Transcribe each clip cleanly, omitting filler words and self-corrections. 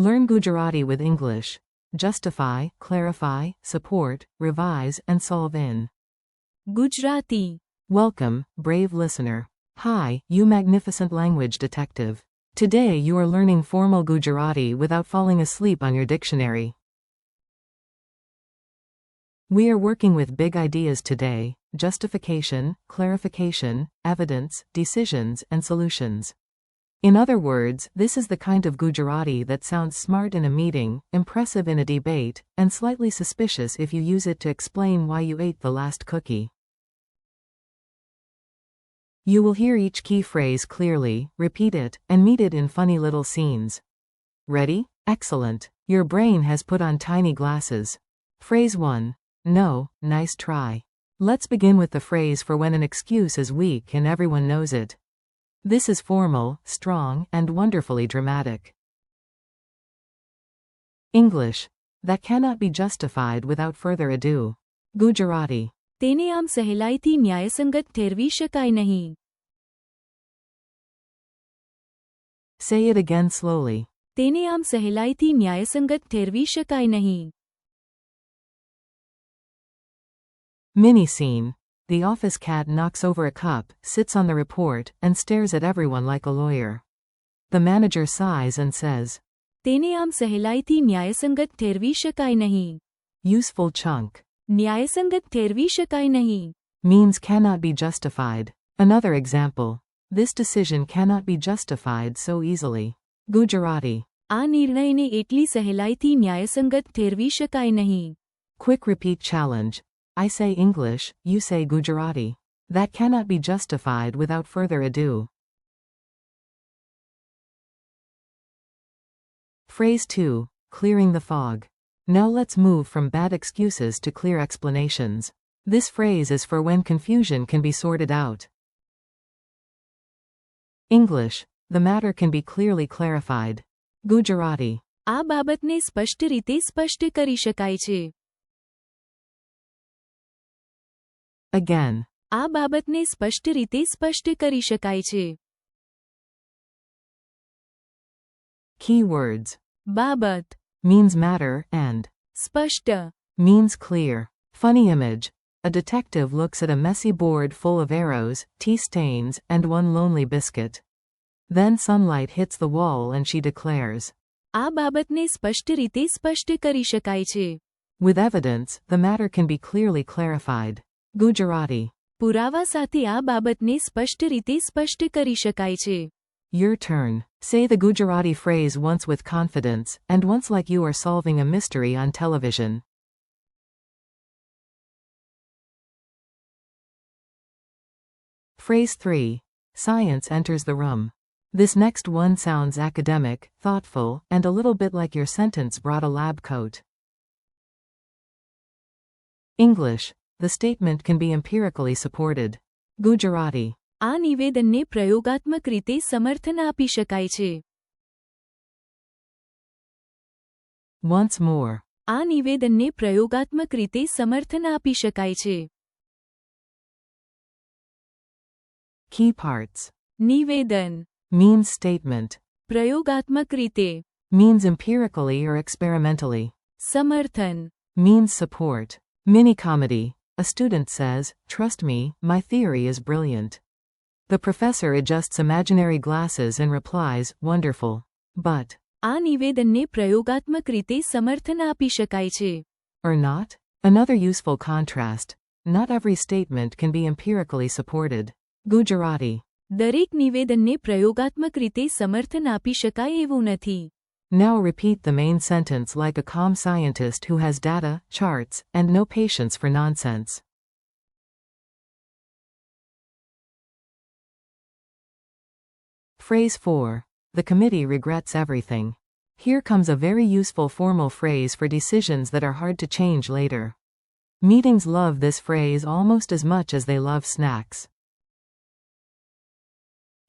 Learn Gujarati with English. Justify, clarify, support, revise, and solve in Gujarati. Welcome, brave listener. Hi, you magnificent language detective. Today you are learning formal Gujarati without falling asleep on your dictionary. We are working with big ideas today: justification, clarification, evidence, decisions, and solutions. In other words, this is the kind of Gujarati that sounds smart in a meeting, impressive in a debate, and slightly suspicious if you use it to explain why you ate the last cookie. You will hear each key phrase clearly, repeat it, and meet it in funny little scenes. Ready? Excellent. Your brain has put on tiny glasses. Phrase 1. No, nice try. Let's begin with the phrase for when an excuse is weak and everyone knows it. This is formal, strong, and wonderfully dramatic. English. That cannot be justified without further ado. Gujarati. તેને આમ સહેલાઈથી ન્યાયસંગત ઠેરવી શકાય નહીં. Say it again slowly. તેને આમ સહેલાઈથી ન્યાયસંગત ઠેરવી શકાય નહીં. Mini scene. The office cat knocks over a cup, sits on the report, and stares at everyone like a lawyer. The manager sighs and says, તેને આમ સહેલાઈથી ન્યાયસંગત ઠેરવી શકાય નહીં. Useful chunk. ન્યાયસંગત ઠેરવી શકાય નહીં. Means cannot be justified. Another example. This decision cannot be justified so easily. Gujarati. આ નિર્ણયને એટલી સહેલાઈથી ન્યાયસંગત ઠેરવી શકાય નહીં. Quick repeat challenge. I say English, you say Gujarati. That cannot be justified without further ado. Phrase 2. Clearing the fog. Now let's move from bad excuses to clear explanations. This phrase is for when confusion can be sorted out. English. The matter can be clearly clarified. Gujarati. આ બાબતને સ્પષ્ટ રીતે સ્પષ્ટ કરી શકાય છે. Again. આ બાબતને સ્પષ્ટ રીતે સ્પષ્ટ કરી શકાય છે. Keywords. બાબત. Means matter, and સ્પષ્ટ. means clear. Funny image. A detective looks at a messy board full of arrows, tea stains, and one lonely biscuit. Then sunlight hits the wall and she declares, આ બાબતને સ્પષ્ટ રીતે સ્પષ્ટ કરી શકાય છે. with evidence, the matter can be clearly clarified. Gujarati. પુરાવા સાથે આ બાબતને સ્પષ્ટ રીતે સ્પષ્ટ કરી શકાય છે. Your turn. Say the Gujarati phrase once with confidence, and once like you are solving a mystery on television. Phrase 3. Science enters the room. This next one sounds academic, thoughtful, and a little bit like your sentence brought a lab coat. English. The statement can be empirically supported. Gujarati. આ નિવેદનને પ્રયોગાત્મક રીતે સમર્થન આપી શકાય છે. Once more. આ નિવેદનને પ્રયોગાત્મક રીતે સમર્થન આપી શકાય છે. Key parts. નિવેદન. Means statement. પ્રયોગાત્મક રીતે. Means empirically or experimentally. સમર્થન. Means support. Mini comedy. A student says, "Trust me, my theory is brilliant." The professor adjusts imaginary glasses and replies, "Wonderful. But." આ નિવેદનને પ્રયોગાત્મક રીતે સમર્થન આપી શકાય છે. Or not? Another useful contrast. Not every statement can be empirically supported. Gujarati. દરેક નિવેદનને પ્રયોગાત્મક રીતે સમર્થન આપી શકાય એવું નથી. Now repeat the main sentence like a calm scientist who has data, charts, and no patience for nonsense. Phrase 4. The committee regrets everything. Here comes a very useful formal phrase for decisions that are hard to change later. Meetings love this phrase almost as much as they love snacks.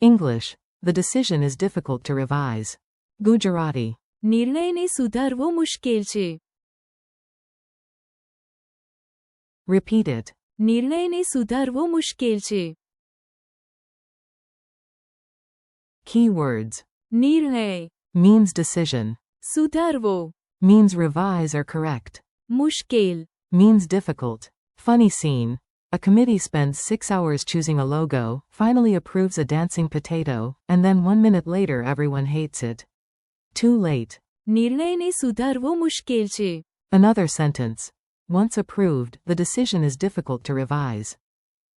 English. The decision is difficult to revise. Gujarati. નિર્ણયને સુધારવો મુશ્કેલ છે. Repeat it. નિર્ણયને સુધારવો મુશ્કેલ છે. Keywords. નિર્ણય. Means decision. સુધારવો. means revise or correct. મુશ્કેલ. Means difficult. Funny scene. A committee spends 6 hours choosing a logo, finally approves a dancing potato, and then 1 minute later everyone hates it. Too late. નિર્ણયને સુધારવો મુશ્કેલ છે. Another sentence. Once approved, the decision is difficult to revise.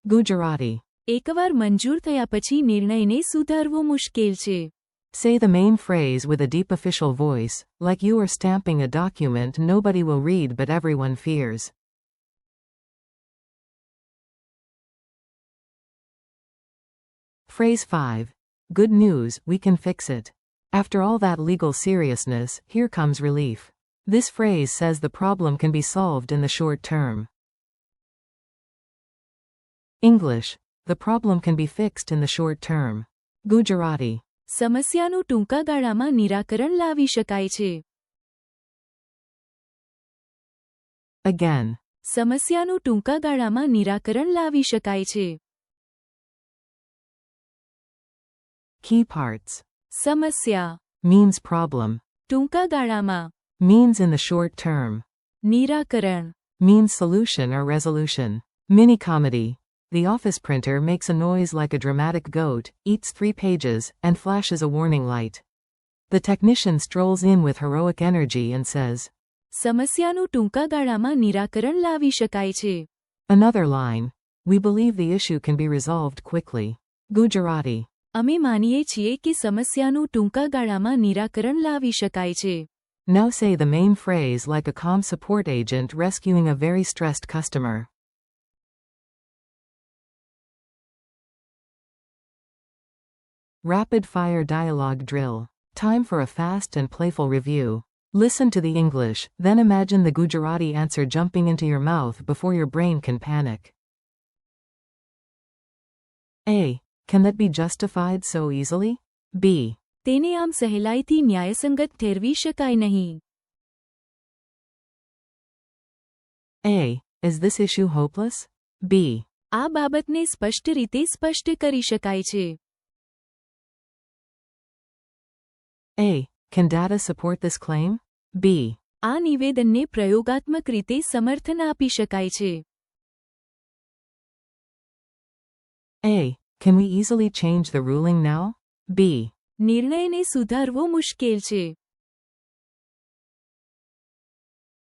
Gujarati. એકવાર મંજૂર થયા પછી નિર્ણયને સુધારવો મુશ્કેલ છે. Say the main phrase with a deep official voice, like you are stamping a document nobody will read but everyone fears. Phrase 5. Good news, we can fix it. After all that legal seriousness, here comes relief. This phrase says the problem can be solved in the short term. English. The problem can be fixed in the short term. Gujarati. સમસ્યાનું ટૂંકા ગાળામાં નિરાકરણ લાવી શકાય છે. Again. સમસ્યાનું ટૂંકા ગાળામાં નિરાકરણ લાવી શકાય છે. Key parts. સમસ્યા. Means problem. ટૂંકા ગાળામાં. Means in the short term. નિરાકરણ. Means solution or resolution. Mini comedy. The office printer makes a noise like a dramatic goat, eats 3 pages, and flashes a warning light. The technician strolls in with heroic energy and says, સમસ્યાનું ટૂંકા ગાળામાં નિરાકરણ લાવી શકાય છે. Another line. We believe the issue can be resolved quickly. Gujarati. અમે માનીએ છીએ કે સમસ્યાનું ટૂંકા ગાળામાં નિરાકરણ લાવી શકાય છે. Now say the main phrase like a calm support agent rescuing a very stressed customer. Rapid fire dialogue drill. Time for a fast and playful review. Listen to the English, then imagine the Gujarati answer jumping into your mouth before your brain can panic. A. Can that be justified so easily? B. તેને આમ સહેલાઈથી ન્યાયસંગત ઠેરવી શકાય નહીં. A. Is this issue hopeless? B. આ બાબતને સ્પષ્ટ રીતે સ્પષ્ટ કરી શકાય છે. A. Can data support this claim? B. આ નિવેદનને પ્રયોગાત્મક રીતે સમર્થન આપી શકાય છે. A. Can we easily change the ruling now? B. નિર્ણયને સુધારવો મુશ્કેલ છે.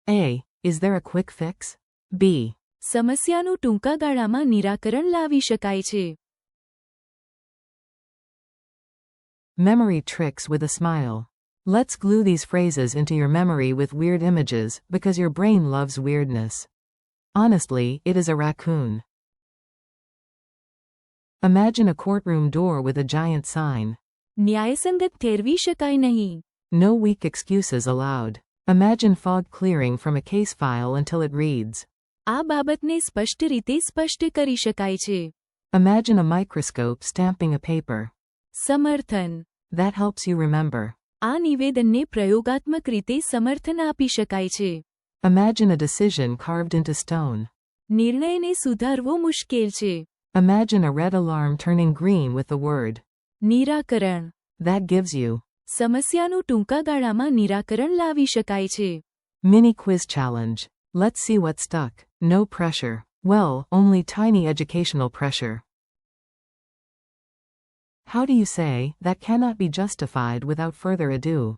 A. Is there a quick fix? B. સમસ્યાનું ટૂંકા ગાળામાં નિરાકરણ લાવી શકાય છે. Memory tricks with a smile. Let's glue these phrases into your memory with weird images, because your brain loves weirdness. Honestly, it is a raccoon. Imagine a courtroom door with a giant sign. ન્યાયસંગત ઠેરવી શકાય નહીં. No weak excuses allowed. Imagine fog clearing from a case file until it reads. આ બાબતને સ્પષ્ટ રીતે સ્પષ્ટ કરી શકાય છે. Imagine a microscope stamping a paper. સમર્થન. That helps you remember. આ નિવેદનને પ્રયોગાત્મક રીતે સમર્થન આપી શકાય છે. Imagine a decision carved into stone. નિર્ણયને સુધારવો મુશ્કેલ છે. Imagine a red alarm turning green with the word. નિરાકરણ. That gives you. સમસ્યાનું ટૂંકા ગાળામાં નિરાકરણ લાવી શકાય છે. Mini quiz challenge. Let's see what stuck. No pressure. Well, only tiny educational pressure. How do you say, that cannot be justified without further ado?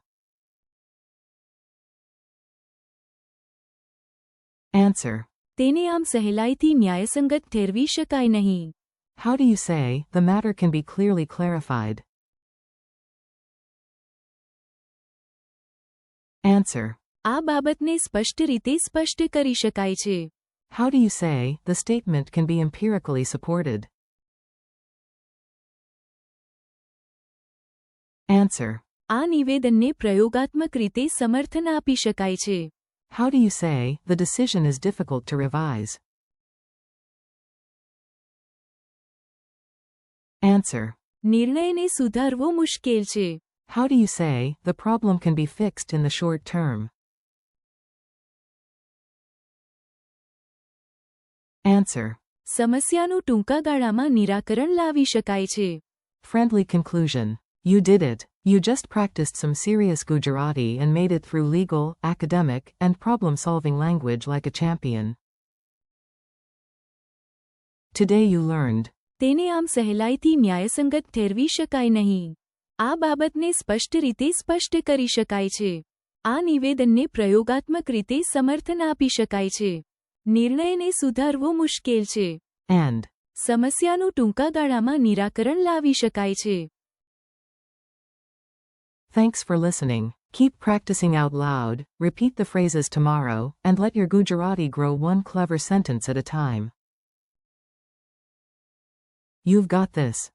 Answer. તેને આમ સહેલાઈથી ન્યાયસંગત ઠેરવી શકાય નહીં. How do you say, the matter can be clearly clarified? Answer. આ બાબતને સ્પષ્ટ રીતે સ્પષ્ટ કરી શકાય છે. How do you say, the statement can be empirically supported? Answer. આ નિવેદનને પ્રયોગાત્મક રીતે સમર્થન આપી શકાય છે. How do you say, the decision is difficult to revise? Answer. નિર્ણયને સુધારવો મુશ્કેલ છે. How do you say, the problem can be fixed in the short term? Answer. સમસ્યાનું ટૂંકા ગાળામાં નિરાકરણ લાવી શકાય છે. Friendly conclusion. You did it. You just practiced some serious Gujarati and made it through legal, academic, and problem-solving language like a champion. Today you learned. તેને આમ સહેલાઈથી ન્યાયસંગત ઠેરવી શકાય નહીં. આ બાબતને સ્પષ્ટ રીતે સ્પષ્ટ કરી શકાય છે. આ નિવેદનને પ્રયોગાત્મક રીતે સમર્થન આપી શકાય છે. નિર્ણયને સુધારવો મુશ્કેલ છે. And. સમસ્યાનું ટૂંકા ગાળામાં નિરાકરણ લાવી શકાય છે. Thanks for listening. Keep practicing out loud, repeat the phrases tomorrow, and let your Gujarati grow one clever sentence at a time. You've got this.